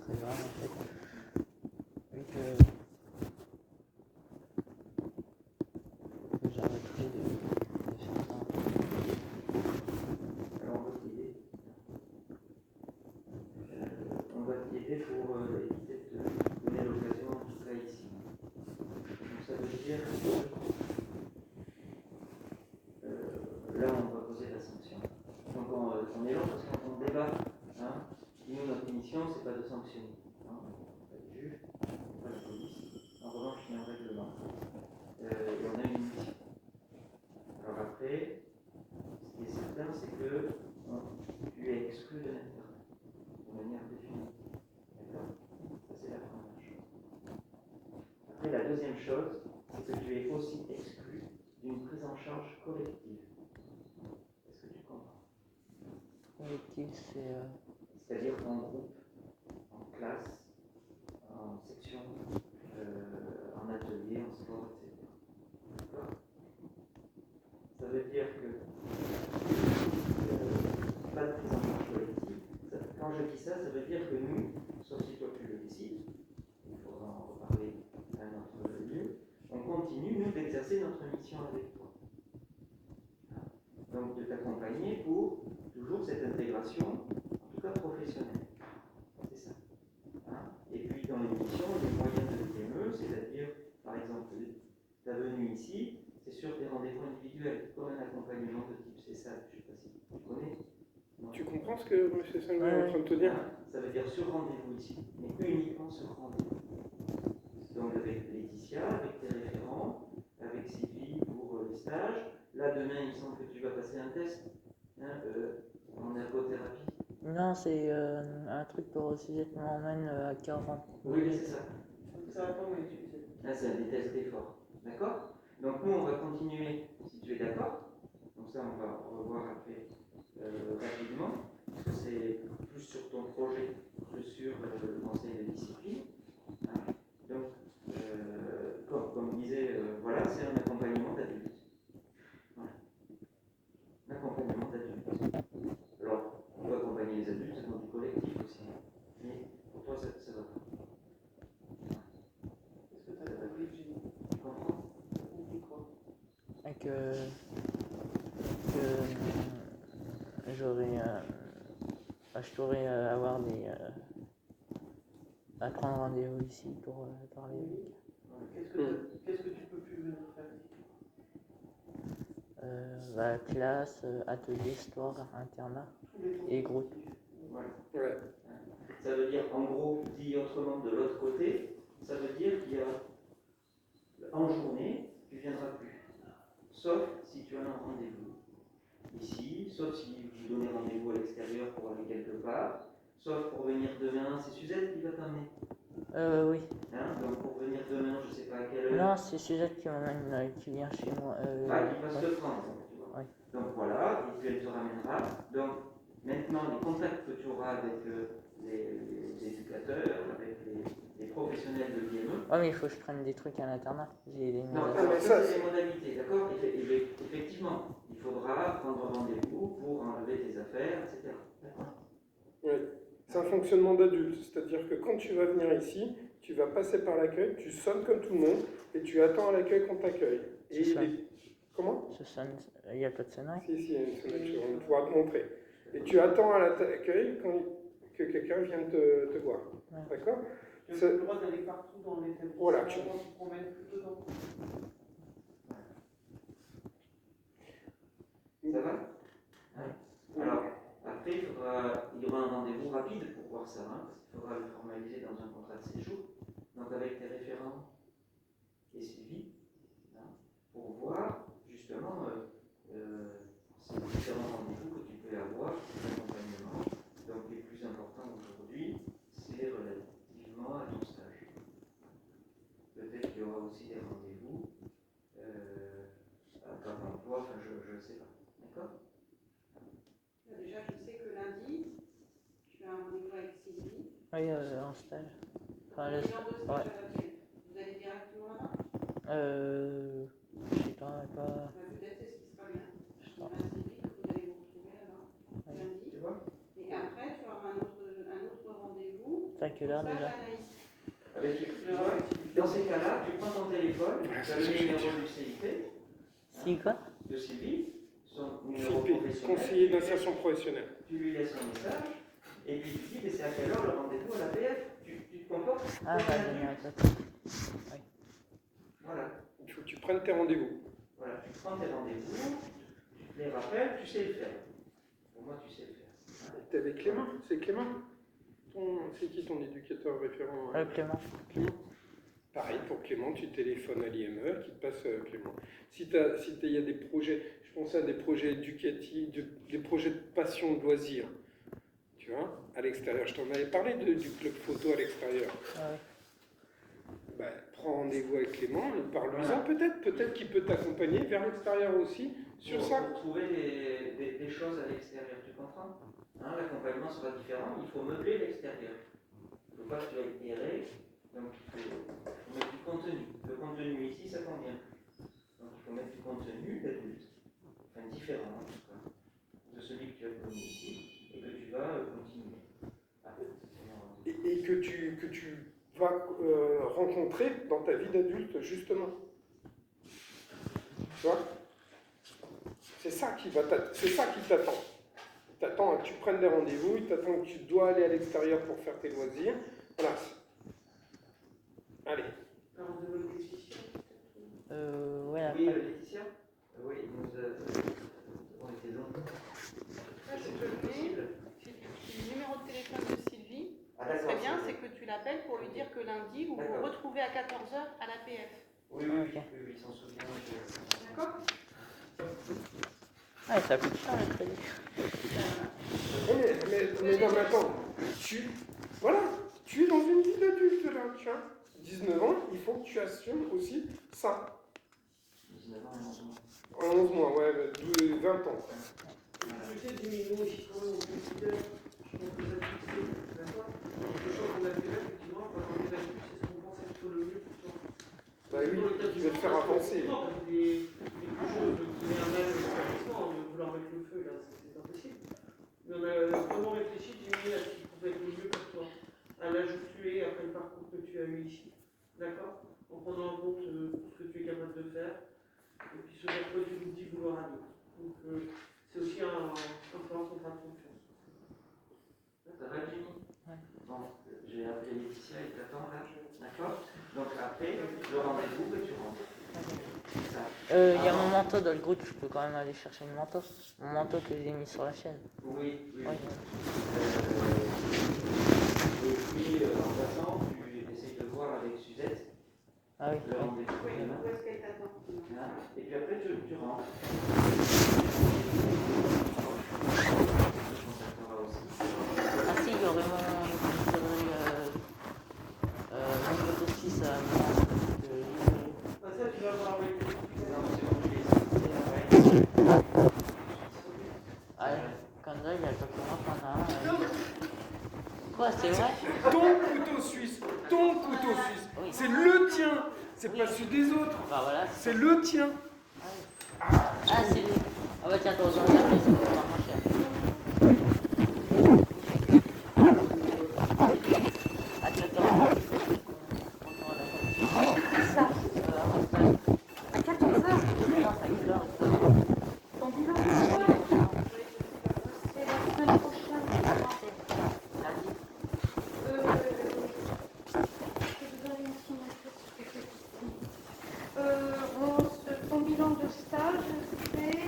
très grave en fait. Vu que j'arrêterai de faire ça. Alors on va t'aider pour éviter de donner l'occasion, en tout cas ici. Donc ça veut dire que là on va poser la sanction. Donc on est là parce qu'on débat. Hein. Nous, notre mission, c'est pas de sanctionner. Hein. Pas le juge, pas la police. En revanche, il y a un règlement. Et on a une mission. Alors après, ce qui est certain, c'est que tu es exclu de l'Internet de manière définitive. D'accord. Ça, c'est la première chose. Après, la deuxième chose, c'est que tu es aussi exclu d'une prise en charge collective. Est-ce que tu comprends? Collectif, C'est-à-dire en groupe, en classe, en section, en atelier, en sport, etc. D'accord. Ça veut dire que pas de prise en charge collective. Quand je dis ça, ça veut dire que nous, sauf si toi tu le décides, il faudra en reparler à notre lieu, on continue, nous, d'exercer notre mission avec toi. Donc de t'accompagner pour toujours cette intégration, en tout cas professionnelle. C'est ça. Hein. Et puis dans l'émission, les moyens de PME, c'est-à-dire, par exemple, ta venue ici, c'est sur des rendez-vous individuels, comme un accompagnement de type CESAD, je ne sais pas si tu connais. Non. Tu comprends ce que M. Sangler est en train de te dire? Ça veut dire sur rendez-vous ici, mais uniquement sur rendez-vous. Donc avec Laetitia, avec tes référents, avec Sylvie pour les stages. Là, demain, il me semble que tu vas passer un test en ergothérapie. Non, c'est un truc pour aussi qui m'emmène à 40. Oui, c'est ça. C'est un des tests d'effort. D'accord. Donc nous, on va continuer, si tu es d'accord. Donc ça, on va revoir après rapidement, parce que c'est plus sur ton projet que sur le conseil de discipline. Hein. Donc, comme disait, voilà, c'est un accompagnement d'adulte. Voilà. Un accompagnement d'adulte. Alors, on peut accompagner les adultes dans du collectif aussi. Mais pour toi, ça va pas. Est-ce que tu as compris? Tu comprends? Quoi? Que je pourrais avoir à prendre rendez-vous ici pour parler avec. Qu'est-ce que tu peux plus venir faire? Classe, atelier, sport, internat et groupe. Voilà. Ouais. Ça veut dire, en gros, dit autrement de l'autre côté, ça veut dire qu'il y a, en journée, tu ne viendras plus. Sauf si tu as un rendez-vous ici, sauf si vous donnez rendez-vous à l'extérieur pour aller quelque part, sauf pour venir demain, c'est Suzette qui va t'amener. Oui. Hein, donc pour venir demain, je ne sais pas à quelle heure. Non, c'est Suzette qui m'emmène, qui vient chez moi. Qui va se prendre, tu vois. Oui. Donc voilà, et puis elle te ramènera. Donc maintenant, les contacts que tu auras avec les éducateurs, avec les professionnels de l'IME. Oui, mais il faut que je prenne des trucs à l'internat. Non, ça c'est les modalités, d'accord. Effectivement, il faudra prendre rendez-vous pour enlever tes affaires, etc. D'accord. Oui. C'est un fonctionnement d'adulte, c'est-à-dire que quand tu vas venir ici, tu vas passer par l'accueil, tu sonnes comme tout le monde et tu attends à l'accueil qu'on t'accueille. Comment? Il n'y a pas de sonnerie? Si, il y a une sonnette, on pourra te montrer. Et tu attends à l'accueil que quelqu'un vienne te voir. Ouais. D'accord? Tu as le droit d'aller partout dans l'établissement. Voilà, tu te promènes tout dedans. Ça va? Ouais. Alors, après, il y aura un rendez-vous rapide pour voir ça, hein, parce qu'il faudra le formaliser dans un contrat de séjour, donc avec tes référents et suivi, hein, pour voir justement ces différents rendez-vous que tu peux avoir, l'accompagnement. Donc les plus importants aujourd'hui, c'est relativement à ton stage. Peut-être qu'il y aura aussi des rendez-vous à Cap emploi, enfin je ne sais pas. D'accord? Déjà, je sais que lundi, tu as un rendez-vous avec Sylvie. Oui, en stage. Enfin, Vous allez directement là-bas? Je sais pas. Peut-être c'est ce qui sera bien. Je dirai à Sylvie que vous allez vous retrouver là-bas lundi. Tu vois? Et après, tu auras un autre rendez-vous. C'est à quelle heure Ça, déjà? Anaïs. Dans ces cas-là, tu prends ton téléphone, tu as le numéro du CIP, Si quoi? de Sylvie, son numéro CIP, professionnel. conseiller d'insertion professionnelle. Tu lui laisses un message, et puis tu dis, mais c'est à quelle heure le rendez-vous à l'APF? Tu te comportes? Ah, comme bah, un donner un adulte. code. Voilà. Il faut que tu prennes tes rendez-vous. Voilà, tu prends tes rendez-vous, tu te les rappelles, tu sais le faire. Pour moi, tu sais le faire. T'es avec Clément? C'est Clément? C'est qui ton éducateur référent? Clément. Clément. Pareil, pour Clément, tu téléphones à l'IME qui te passe Clément. Si il y a des projets, je pense à des projets éducatifs, des projets de passion, de loisirs, tu vois, à l'extérieur. Je t'en avais parlé du club photo à l'extérieur. Ah oui. Bah, prends rendez-vous avec Clément, parle-lui-en peut-être qu'il peut t'accompagner vers l'extérieur aussi sur ça. Pour trouver des choses à l'extérieur, tu comprends? Hein, l'accompagnement sera différent, il faut meubler l'extérieur. Il ne faut pas que tu ailles errer, donc il faut mettre du contenu. Le contenu ici, ça convient. Donc il faut mettre du contenu d'adulte, enfin différent en tout cas, de celui que tu as connu ici, et que tu vas continuer. Et que tu vas rencontrer dans ta vie d'adulte, justement. Tu vois? C'est ça qui t'attend. Il t'attend que tu prennes des rendez-vous, il t'attend que tu dois aller à l'extérieur pour faire tes loisirs. Voilà. Allez. Alors, de votre décision. Ouais, Oui, après. Laetitia? Oui, on était donc. Ça, je te le mets. Le numéro de téléphone de Sylvie. Ah, Ce d'accord. serait bien, c'est que tu l'appelles pour lui dire que lundi, vous vous retrouvez à 14h à l'APF. Oui, il s'en souvient. D'accord? Ah, ça coûte cher le crédit. Mais non, mais attends. Tu es dans une vie d'adulte, là, tu vois. 19 ans, il faut que tu assumes aussi ça. 19 ans et 11 mois. 11 mois, ouais, 20 ans. Tu sais, diminuer aussi quand même, on considère, je pense que ça existe, d'accord? Quelque chose qu'on a fait là, effectivement, quand on est là-dessus, c'est ce qu'on pense être le mieux pour toi. Bah oui, qui va te faire avancer. Non, parce que des choses qui met un âge d'établissement, de vouloir mettre le feu, là, c'est pas possible. Mais on a vraiment réfléchi, diminuer à ce qui pouvait être le mieux pour toi, à l'âge où tu es, après le parcours que tu as eu ici. D'accord? En prenant en compte ce que tu es capable de faire, et puis ce vers quoi tu nous dis vouloir aller. Donc, c'est aussi un plan contrat de confiance. Ça va, Jimmy? Ouais. Bon, j'ai appelé Laetitia, elle t'attend là. D'accord? Donc après, le rendez-vous que tu rentres. Il y a mon manteau dans le groupe, je peux quand même aller chercher le manteau. Mon manteau que j'ai mis sur la chaîne. Oui. Ouais. Et puis, en passant, tu essayes de voir avec Suzette Ah oui. le rendez-vous. Oui, demain. où est-ce qu'elle t'attend? Hein? Et puis après, tu rentres. Ah si, il y aurait mon photo 6 à moi. Ah, ça, tu vas voir avec lui. Ah, comme ça, il y a quelqu'un qu'on a. Quoi, c'est vrai? Ton couteau suisse, Oui. c'est le tien, c'est pas celui des autres, Bah voilà. c'est le tien. Ah, c'est lui. Ah bah tiens, toi, regarde, c'est